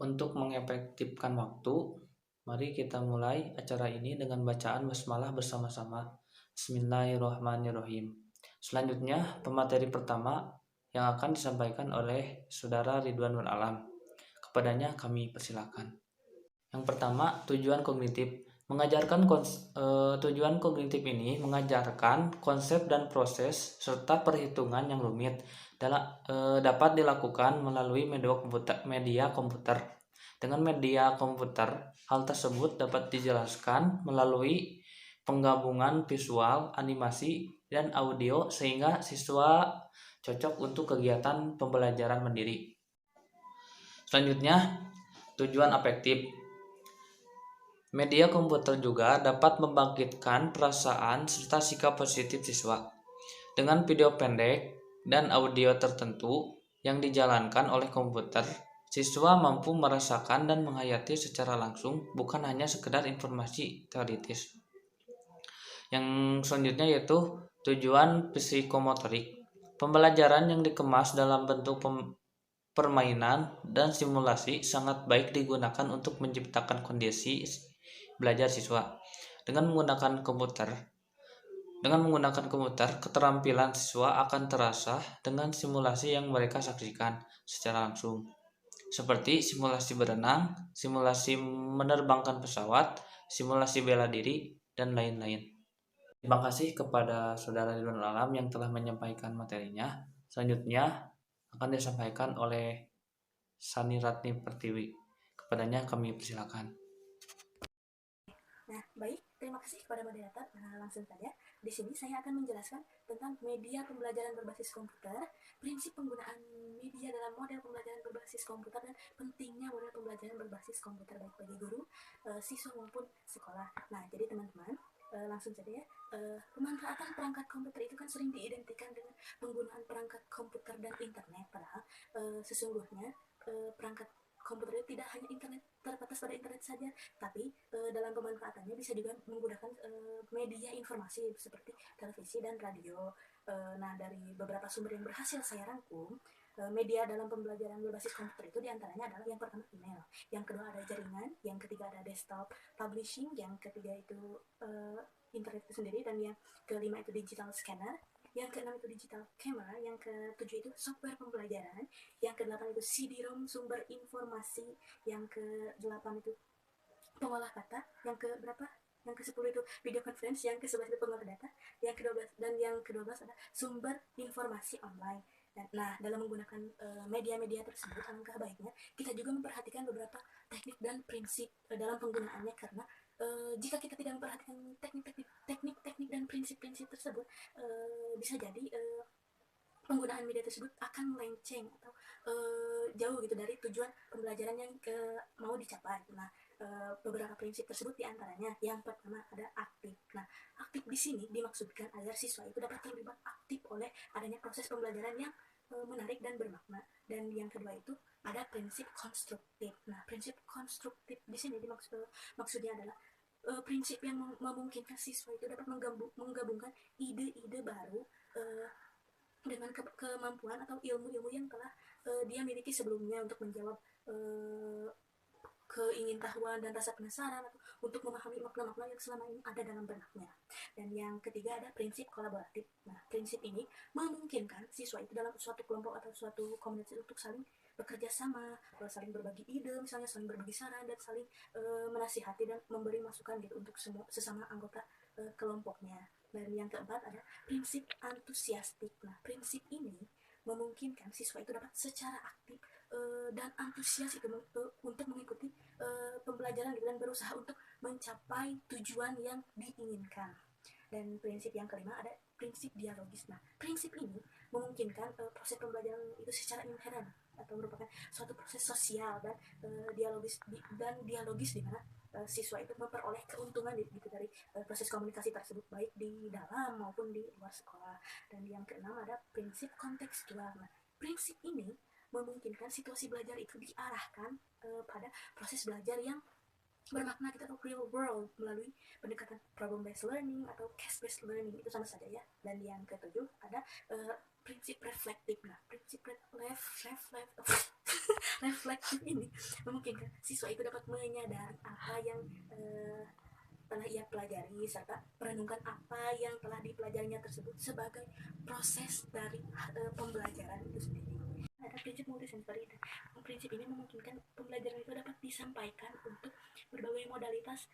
Untuk mengefektifkan waktu, mari kita mulai acara ini dengan bacaan basmalah bersama-sama. Bismillahirrahmanirrahim. Selanjutnya, pemateri pertama yang akan disampaikan oleh Saudara Ridwan Nur Alam. Kepadanya kami persilakan. Yang pertama, tujuan kognitif. Tujuan kognitif ini mengajarkan konsep dan proses serta perhitungan yang rumit dapat dilakukan melalui media komputer. Dengan media komputer, hal tersebut dapat dijelaskan melalui penggabungan visual, animasi, dan audio sehingga siswa cocok untuk kegiatan pembelajaran mandiri. Selanjutnya, tujuan afektif. Media komputer juga dapat membangkitkan perasaan serta sikap positif siswa. Dengan video pendek dan audio tertentu yang dijalankan oleh komputer, siswa mampu merasakan dan menghayati secara langsung, bukan hanya sekedar informasi teoritis. Yang selanjutnya yaitu tujuan psikomotorik. Pembelajaran yang dikemas dalam bentuk permainan dan simulasi sangat baik digunakan untuk menciptakan kondisi belajar siswa. Dengan menggunakan komputer, keterampilan siswa akan terasa dengan simulasi yang mereka saksikan secara langsung, seperti simulasi berenang, simulasi menerbangkan pesawat, simulasi bela diri, dan lain-lain. Terima kasih kepada Saudara Ridwan Alam yang telah menyampaikan materinya. Selanjutnya akan disampaikan oleh Sani Ratni Pertiwi. Kepadanya kami persilakan. Nah, baik, terima kasih kepada moderator. Langsung saja, di sini saya akan menjelaskan tentang media pembelajaran berbasis komputer, prinsip penggunaan media dalam model pembelajaran berbasis komputer, dan pentingnya model pembelajaran berbasis komputer baik bagi guru, siswa maupun sekolah. Nah, jadi teman-teman, langsung saja ya. Pemanfaatan perangkat komputer itu kan sering diidentikan dengan penggunaan perangkat komputer dan internet, padahal sesungguhnya perangkat komputer itu tidak hanya internet, terbatas pada internet saja, tapi dalam pemanfaatannya bisa juga menggunakan media informasi seperti televisi dan radio. Nah, dari beberapa sumber yang berhasil saya rangkum, media dalam pembelajaran berbasis komputer itu diantaranya adalah yang pertama email, yang kedua ada jaringan, yang ketiga ada desktop publishing, yang ketiga itu internet itu sendiri, dan yang kelima itu digital scanner, yang keenam itu digital camera, yang ketujuh itu software pembelajaran, yang kedelapan itu CD-ROM sumber informasi, yang kedelapan itu pengolah kata, yang ke berapa? Yang ke-10 itu video conference, yang ke-11 itu pengolah data, yang ke-12 dan yang ke-12 ada sumber informasi online. Nah, dalam menggunakan media-media tersebut, alangkah baiknya kita juga memperhatikan beberapa teknik dan prinsip dalam penggunaannya, karena jika kita tidak memperhatikan teknik dan prinsip-prinsip tersebut, bisa jadi penggunaan media tersebut akan melenceng atau jauh gitu dari tujuan pembelajaran yang mau dicapai. Nah, beberapa prinsip tersebut diantaranya yang pertama ada aktif. Nah, aktif di sini dimaksudkan agar siswa itu dapat terlibat aktif oleh adanya proses pembelajaran yang menarik dan bermakna. Dan yang kedua itu ada prinsip konstruktif. Nah, prinsip konstruktif di sini maksudnya adalah prinsip yang memungkinkan siswa itu dapat menggabungkan ide-ide baru dengan kemampuan atau ilmu-ilmu yang telah dia miliki sebelumnya untuk menjawab keingintahuan dan rasa penasaran, atau untuk memahami makna-makna yang selama ini ada dalam benaknya. Dan yang ketiga ada prinsip kolaboratif. Nah, prinsip ini memungkinkan siswa itu dalam suatu kelompok atau suatu komunitas untuk saling bekerja sama, saling berbagi ide, misalnya saling berbagi saran, dan saling menasihati dan memberi masukan gitu untuk sesama anggota kelompoknya. Dan yang keempat ada prinsip antusiastik. Nah, prinsip ini memungkinkan siswa itu dapat secara aktif dan antusias itu untuk mengikuti pembelajaran gitu, dan berusaha untuk mencapai tujuan yang diinginkan. Dan prinsip yang kelima ada prinsip dialogis. Nah, prinsip ini memungkinkan proses pembelajaran itu secara inheren atau merupakan suatu proses sosial dan dialogis di mana siswa itu memperoleh keuntungan gitu dari proses komunikasi tersebut, baik di dalam maupun di luar sekolah. Dan yang keenam ada prinsip kontekstual. Nah, prinsip ini memungkinkan situasi belajar itu diarahkan pada proses belajar yang bermakna kita atau real world melalui pendekatan problem based learning atau case based learning, itu sama saja ya. Dan yang ketujuh ada prinsip reflektif. Nah, prinsip reflektif ini memungkinkan siswa itu dapat menyadari apa yang telah ia pelajari serta merenungkan apa yang telah dipelajarinya tersebut sebagai proses dari pembelajaran itu sendiri. Ada prinsip multisensori. Prinsip ini memungkinkan pembelajaran itu dapat disampaikan untuk berbagai modalitas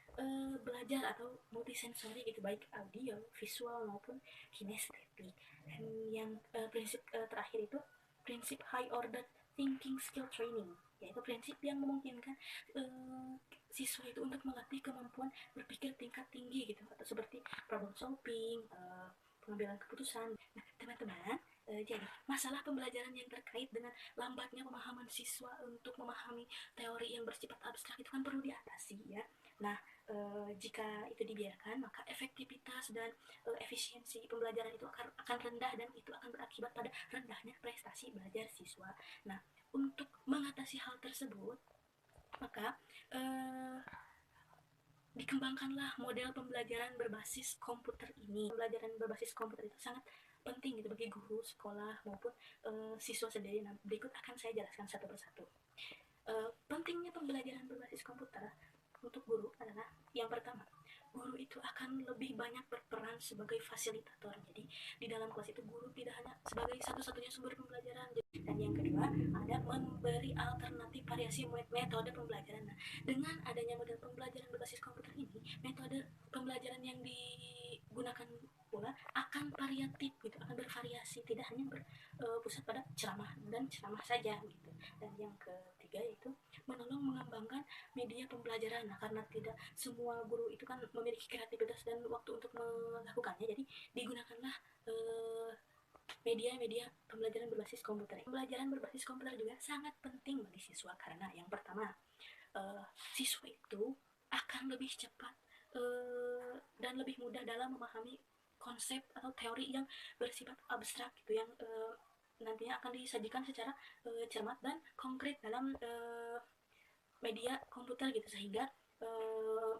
belajar atau multisensori gitu, baik audio, visual maupun kinestetik. Dan yang prinsip terakhir itu prinsip high order thinking skill training, yaitu prinsip yang memungkinkan siswa itu untuk melatih kemampuan berpikir tingkat tinggi gitu, atau seperti problem solving, pengambilan keputusan. Nah, teman-teman, jadi masalah pembelajaran yang terkait dengan lambatnya pemahaman siswa untuk memahami teori yang bersifat abstrak itu kan perlu diatasi ya. Nah, jika itu dibiarkan maka efektivitas dan efisiensi pembelajaran itu akan rendah dan itu akan berakibat pada rendahnya prestasi belajar siswa. Nah, untuk mengatasi hal tersebut maka dikembangkanlah model pembelajaran berbasis komputer ini. Pembelajaran berbasis komputer itu sangat penting gitu bagi guru, sekolah maupun siswa sendiri. Nah, berikut akan saya jelaskan satu persatu. Pentingnya pembelajaran berbasis komputer untuk guru adalah yang pertama, guru itu akan lebih banyak berperan sebagai fasilitator. Jadi di dalam kelas itu guru tidak hanya sebagai satu-satunya sumber pembelajaran. Dan yang kedua, ada memberi alternatif variasi metode pembelajaran. Nah, dengan adanya model pembelajaran berbasis komputer ini, metode pembelajaran yang digunakan pula akan variatif gitu, akan bervariasi, tidak hanya berpusat pada ceramah dan ceramah saja gitu. Dan yang ketiga yaitu menolong mengembangkan media pembelajaran. Nah, karena tidak semua guru itu kan memiliki kreativitas dan waktu untuk melakukannya, jadi digunakanlah media-media pembelajaran berbasis komputer. Pembelajaran berbasis komputer juga sangat penting bagi siswa karena yang pertama, siswa itu akan lebih cepat dan lebih mudah dalam memahami konsep atau teori yang bersifat abstrak gitu, yang nantinya akan disajikan secara cermat dan konkret dalam media komputer gitu, sehingga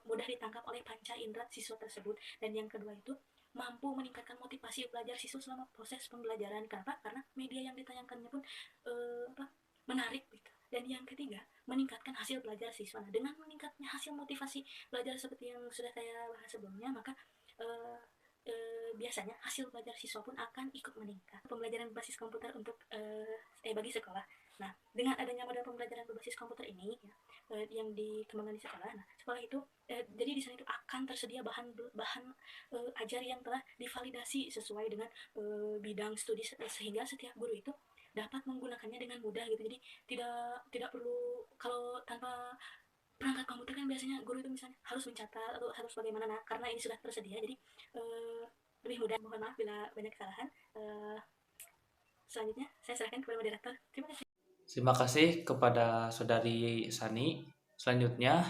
mudah ditangkap oleh panca indera siswa tersebut. Dan yang kedua itu mampu meningkatkan motivasi belajar siswa selama proses pembelajaran. Kenapa? Karena media yang ditayangkannya pun menarik gitu. Dan yang ketiga, meningkatkan hasil belajar siswa. Nah, dengan meningkatnya hasil motivasi belajar seperti yang sudah saya bahas sebelumnya, maka biasanya hasil belajar siswa pun akan ikut meningkat. Pembelajaran berbasis komputer untuk bagi sekolah. Nah, dengan adanya model pembelajaran berbasis komputer ini ya, yang dikembangkan di sekolah, nah sekolah itu jadi di sana itu akan tersedia bahan ajar yang telah divalidasi sesuai dengan bidang studi, sehingga setiap guru itu dapat menggunakannya dengan mudah gitu. Jadi tidak perlu, kalau tanpa perangkat komputer kan biasanya guru itu misalnya harus mencatat atau harus bagaimana. Nah, karena ini sudah tersedia jadi lebih mudah. Mohon maaf bila banyak kesalahan. Selanjutnya saya serahkan kepada moderator. Terima kasih. Terima kasih kepada Saudari Sani. Selanjutnya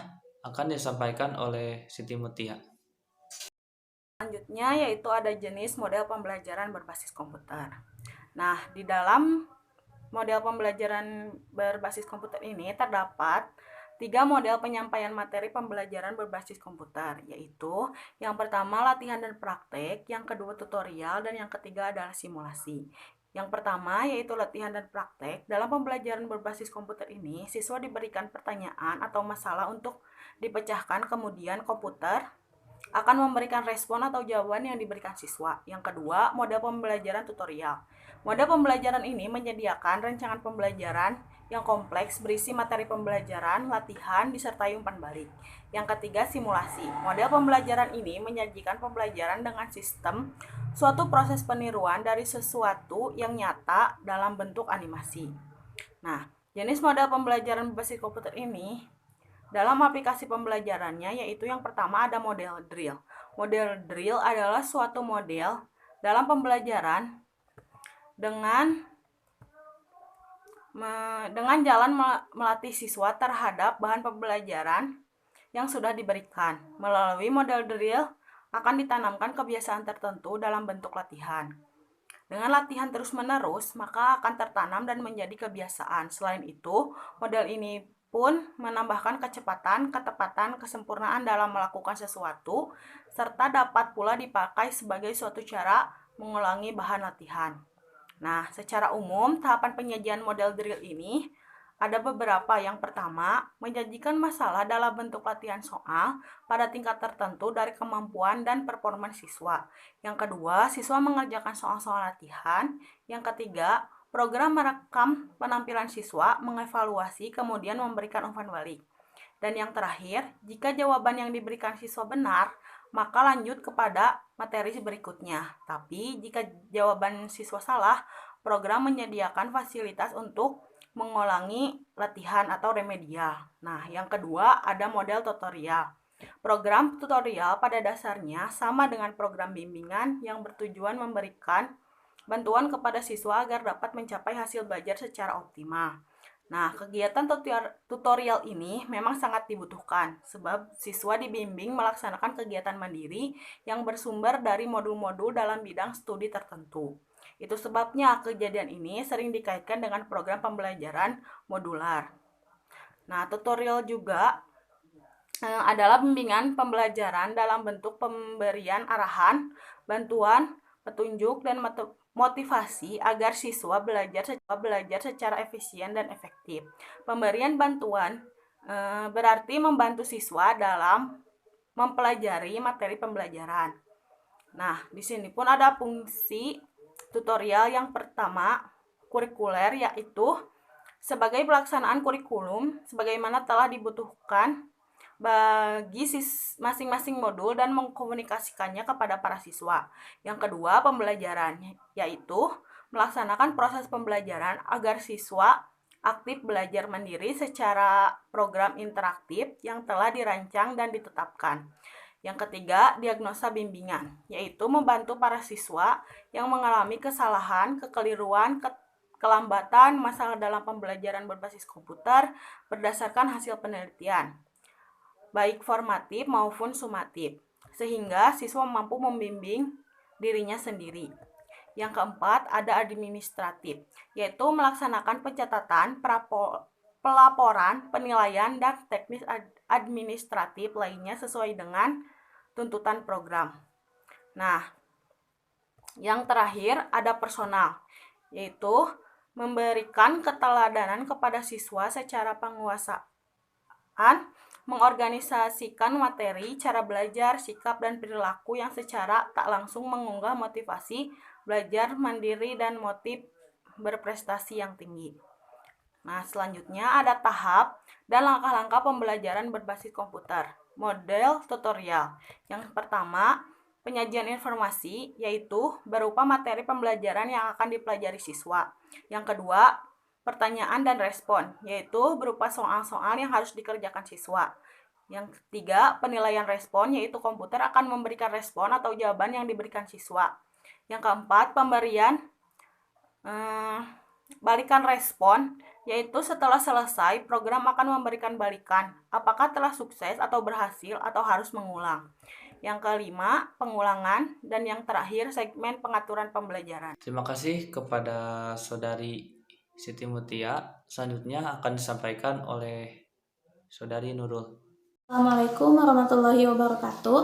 akan disampaikan oleh Siti Mutia. Selanjutnya yaitu ada jenis model pembelajaran berbasis komputer. Nah, di dalam model pembelajaran berbasis komputer ini terdapat 3 model penyampaian materi pembelajaran berbasis komputer, yaitu yang pertama latihan dan praktek, yang kedua tutorial, dan yang ketiga adalah simulasi. Yang pertama yaitu latihan dan praktek. Dalam pembelajaran berbasis komputer ini, siswa diberikan pertanyaan atau masalah untuk dipecahkan, kemudian komputer akan memberikan respon atau jawaban yang diberikan siswa. Yang kedua, model pembelajaran tutorial. Model pembelajaran ini menyediakan rancangan pembelajaran yang kompleks berisi materi pembelajaran, latihan, disertai umpan balik. Yang ketiga, simulasi. Model pembelajaran ini menyajikan pembelajaran dengan sistem suatu proses peniruan dari sesuatu yang nyata dalam bentuk animasi. Nah, jenis model pembelajaran berbasis komputer ini dalam aplikasi pembelajarannya yaitu yang pertama ada model drill. Model drill adalah suatu model dalam pembelajaran dengan jalan melatih siswa terhadap bahan pembelajaran yang sudah diberikan. Melalui model drill akan ditanamkan kebiasaan tertentu dalam bentuk latihan. Dengan latihan terus-menerus, maka akan tertanam dan menjadi kebiasaan. Selain itu, model ini pun menambahkan kecepatan, ketepatan, kesempurnaan dalam melakukan sesuatu, serta dapat pula dipakai sebagai suatu cara mengulangi bahan latihan. Nah, secara umum, tahapan penyajian model drill ini ada beberapa. Yang pertama, menyajikan masalah dalam bentuk latihan soal pada tingkat tertentu dari kemampuan dan performa siswa. Yang kedua, siswa mengerjakan soal-soal latihan. Yang ketiga, program merekam penampilan siswa, mengevaluasi, kemudian memberikan umpan balik. Dan yang terakhir, jika jawaban yang diberikan siswa benar, maka lanjut kepada materi berikutnya. Tapi jika jawaban siswa salah, program menyediakan fasilitas untuk mengulangi latihan atau remedial. Nah, yang kedua ada model tutorial. Program tutorial pada dasarnya sama dengan program bimbingan yang bertujuan memberikan bantuan kepada siswa agar dapat mencapai hasil belajar secara optimal. Nah, kegiatan tutorial ini memang sangat dibutuhkan sebab siswa dibimbing melaksanakan kegiatan mandiri yang bersumber dari modul-modul dalam bidang studi tertentu. Itu sebabnya kejadian ini sering dikaitkan dengan program pembelajaran modular. Nah, tutorial juga adalah bimbingan pembelajaran dalam bentuk pemberian arahan, bantuan, petunjuk, dan motivasi agar siswa belajar secara efisien dan efektif. Pemberian bantuan berarti membantu siswa dalam mempelajari materi pembelajaran. Nah, di sini pun ada fungsi tutorial yang pertama, kurikuler, yaitu sebagai pelaksanaan kurikulum sebagaimana telah dibutuhkan bagi masing-masing modul dan mengkomunikasikannya kepada para siswa. Yang kedua, pembelajaran, yaitu melaksanakan proses pembelajaran agar siswa aktif belajar mandiri secara program interaktif yang telah dirancang dan ditetapkan. Yang ketiga, diagnosa bimbingan, yaitu membantu para siswa yang mengalami kesalahan, kekeliruan, kelambatan, masalah dalam pembelajaran berbasis komputer berdasarkan hasil penelitian, baik formatif maupun sumatif, sehingga siswa mampu membimbing dirinya sendiri. Yang keempat, ada administratif, yaitu melaksanakan pencatatan, pelaporan, penilaian, dan teknis administratif lainnya sesuai dengan tuntutan program. Nah, yang terakhir ada personal, yaitu memberikan keteladanan kepada siswa secara penguasaan, mengorganisasikan materi, cara belajar, sikap, dan perilaku yang secara tak langsung mengunggah motivasi belajar mandiri dan motif berprestasi yang tinggi. Nah, selanjutnya ada tahap dan langkah-langkah pembelajaran berbasis komputer. Model tutorial. Yang pertama, penyajian informasi, yaitu berupa materi pembelajaran yang akan dipelajari siswa. Yang kedua, pertanyaan dan respon, yaitu berupa soal-soal yang harus dikerjakan siswa. Yang ketiga, penilaian respon, yaitu komputer akan memberikan respon atau jawaban yang diberikan siswa. Yang keempat, pemberian balikan respon, yaitu setelah selesai, program akan memberikan balikan, apakah telah sukses atau berhasil atau harus mengulang. Yang kelima, pengulangan, dan yang terakhir, segmen pengaturan pembelajaran. Terima kasih kepada Saudari Siti Mutia. Selanjutnya akan disampaikan oleh Saudari Nurul. Assalamualaikum warahmatullahi wabarakatuh.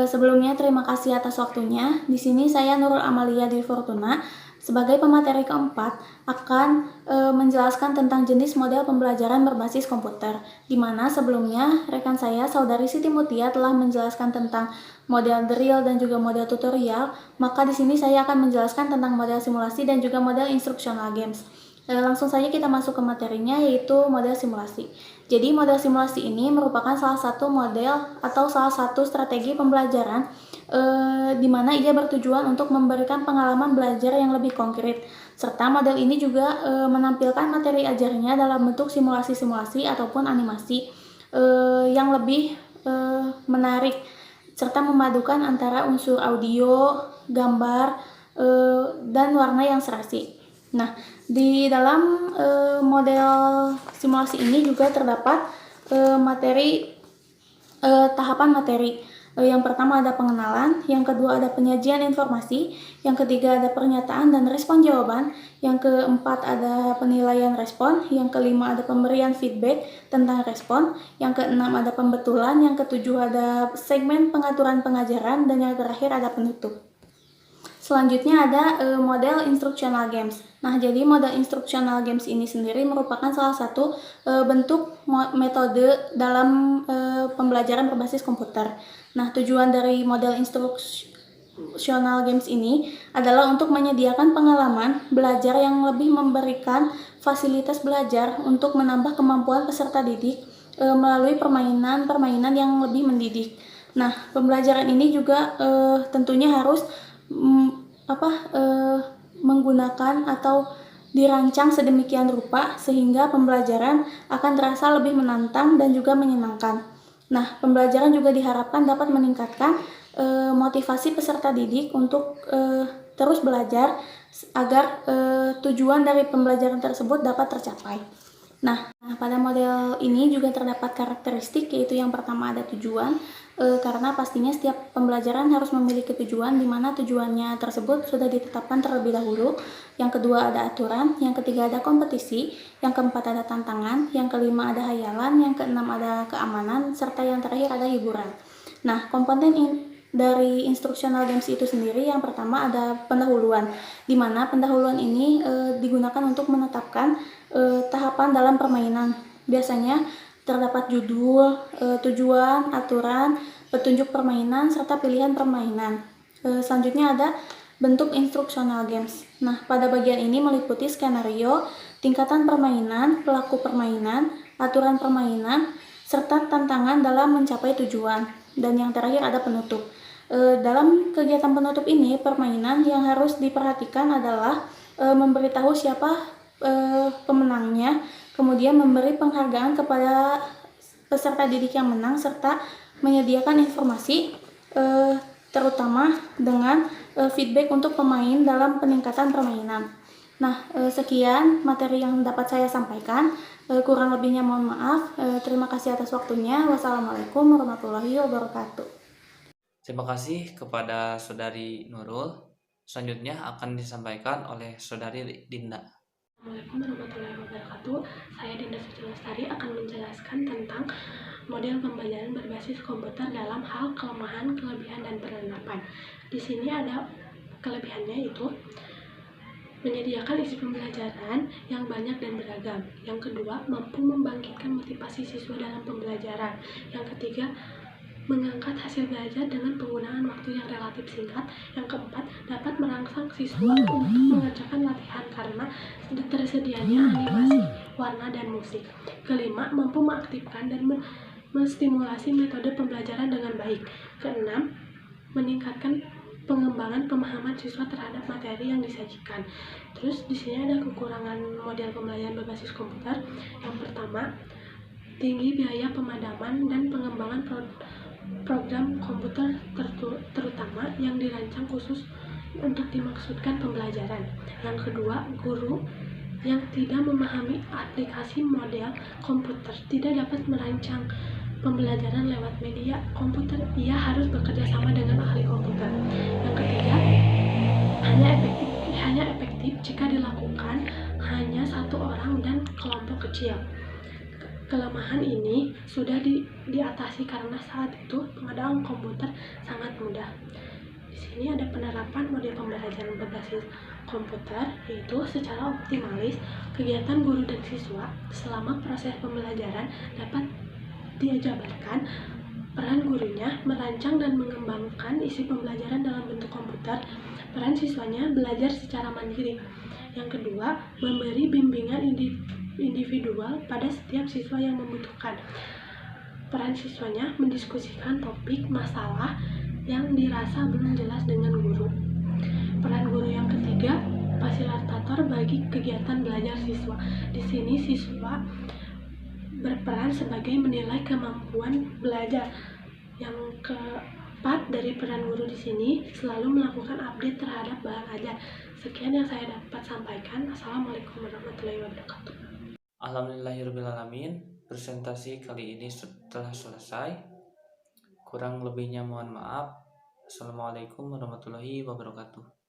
Sebelumnya terima kasih atas waktunya. Di sini saya Nurul Amalia Dwi Fortuna sebagai pemateri keempat akan menjelaskan tentang jenis model pembelajaran berbasis komputer. Di mana sebelumnya rekan saya Saudari Siti Mutia telah menjelaskan tentang model drill dan juga model tutorial, maka di sini saya akan menjelaskan tentang model simulasi dan juga model instructional games. Langsung saja kita masuk ke materinya, yaitu model simulasi. Jadi model simulasi ini merupakan salah satu model atau salah satu strategi pembelajaran di mana ia bertujuan untuk memberikan pengalaman belajar yang lebih konkret. Serta model ini juga menampilkan materi ajarnya dalam bentuk simulasi-simulasi ataupun animasi yang lebih menarik, serta memadukan antara unsur audio, gambar, dan warna yang serasi. Nah, di dalam model simulasi ini juga terdapat tahapan materi. Yang pertama ada pengenalan, yang kedua ada penyajian informasi, yang ketiga ada pernyataan dan respon jawaban, yang keempat ada penilaian respon, yang kelima ada pemberian feedback tentang respon, yang keenam ada pembetulan, yang ketujuh ada segmen pengaturan pengajaran, dan yang terakhir ada penutup. Selanjutnya ada model instructional games. Nah, jadi model instructional games ini sendiri merupakan salah satu bentuk metode dalam pembelajaran berbasis komputer. Nah, tujuan dari model instructional games ini adalah untuk menyediakan pengalaman belajar yang lebih memberikan fasilitas belajar untuk menambah kemampuan peserta didik melalui permainan-permainan yang lebih mendidik. Nah, pembelajaran ini juga tentunya harus menggunakan atau dirancang sedemikian rupa sehingga pembelajaran akan terasa lebih menantang dan juga menyenangkan. Nah, pembelajaran juga diharapkan dapat meningkatkan motivasi peserta didik untuk terus belajar agar tujuan dari pembelajaran tersebut dapat tercapai. Nah, pada model ini juga terdapat karakteristik, yaitu yang pertama ada tujuan, karena pastinya setiap pembelajaran harus memiliki tujuan, di mana tujuannya tersebut sudah ditetapkan terlebih dahulu. Yang kedua ada aturan, yang ketiga ada kompetisi, yang keempat ada tantangan, yang kelima ada hayalan, yang keenam ada keamanan, serta yang terakhir ada hiburan. Nah, komponen dari instructional games itu sendiri, yang pertama ada pendahuluan, di mana pendahuluan ini digunakan untuk menetapkan tahapan dalam permainan. Biasanya terdapat judul, tujuan, aturan, petunjuk permainan, serta pilihan permainan. Selanjutnya ada bentuk instructional games. Nah, pada bagian ini meliputi skenario, tingkatan permainan, pelaku permainan, aturan permainan, serta tantangan dalam mencapai tujuan. Dan yang terakhir ada penutup. Dalam kegiatan penutup ini, permainan yang harus diperhatikan adalah memberitahu siapa pemenangnya, kemudian memberi penghargaan kepada peserta didik yang menang, serta menyediakan informasi terutama dengan feedback untuk pemain dalam peningkatan permainan. Nah, sekian materi yang dapat saya sampaikan. Kurang lebihnya mohon maaf. Terima kasih atas waktunya. Wassalamualaikum warahmatullahi wabarakatuh. Terima kasih kepada Saudari Nurul. Selanjutnya akan disampaikan oleh Saudari Dinda. Assalamualaikum warahmatullahi wabarakatuh. Saya Dinda Suci Lestari akan menjelaskan tentang model pembelajaran berbasis komputer dalam hal kelemahan, kelebihan, dan penerapan. Di sini ada kelebihannya, itu menyediakan isi pembelajaran yang banyak dan beragam. Yang kedua, mampu membangkitkan motivasi siswa dalam pembelajaran. Yang ketiga, mengangkat hasil belajar dengan penggunaan waktu yang relatif singkat. Yang keempat, dapat merangsang siswa untuk mengerjakan latihan karena tersedianya animasi, warna, dan musik. Kelima, mampu mengaktifkan dan menstimulasi metode pembelajaran dengan baik. Keenam, meningkatkan pengembangan pemahaman siswa terhadap materi yang disajikan. Terus di sini ada kekurangan model pembelajaran berbasis komputer. Yang pertama, tinggi biaya pemadaman dan pengembangan program komputer terutama yang dirancang khusus untuk dimaksudkan pembelajaran. Yang kedua, guru yang tidak memahami aplikasi model komputer tidak dapat merancang pembelajaran lewat media komputer. Ia harus bekerja sama dengan ahli komputer. Yang ketiga, hanya efektif jika dilakukan hanya satu orang dan kelompok kecil. Kelemahan ini sudah diatasi karena saat itu pengadaan komputer sangat mudah. Di sini ada penerapan model pembelajaran berbasis komputer, yaitu secara optimalis kegiatan guru dan siswa selama proses pembelajaran dapat dijabarkan. Peran gurunya merancang dan mengembangkan isi pembelajaran dalam bentuk komputer. Peran siswanya belajar secara mandiri. Yang kedua, memberi bimbingan individual pada setiap siswa yang membutuhkan. Peran siswanya mendiskusikan topik masalah yang dirasa belum jelas dengan guru. Peran guru yang ketiga, fasilitator bagi kegiatan belajar siswa. Di sini siswa berperan sebagai menilai kemampuan belajar. Yang keempat, dari peran guru di sini selalu melakukan update terhadap bahan ajar. Sekian yang saya dapat sampaikan. Assalamualaikum warahmatullahi wabarakatuh. Alhamdulillahirrahmanirrahim. Presentasi kali ini telah selesai. Kurang lebihnya mohon maaf. Assalamualaikum warahmatullahi wabarakatuh.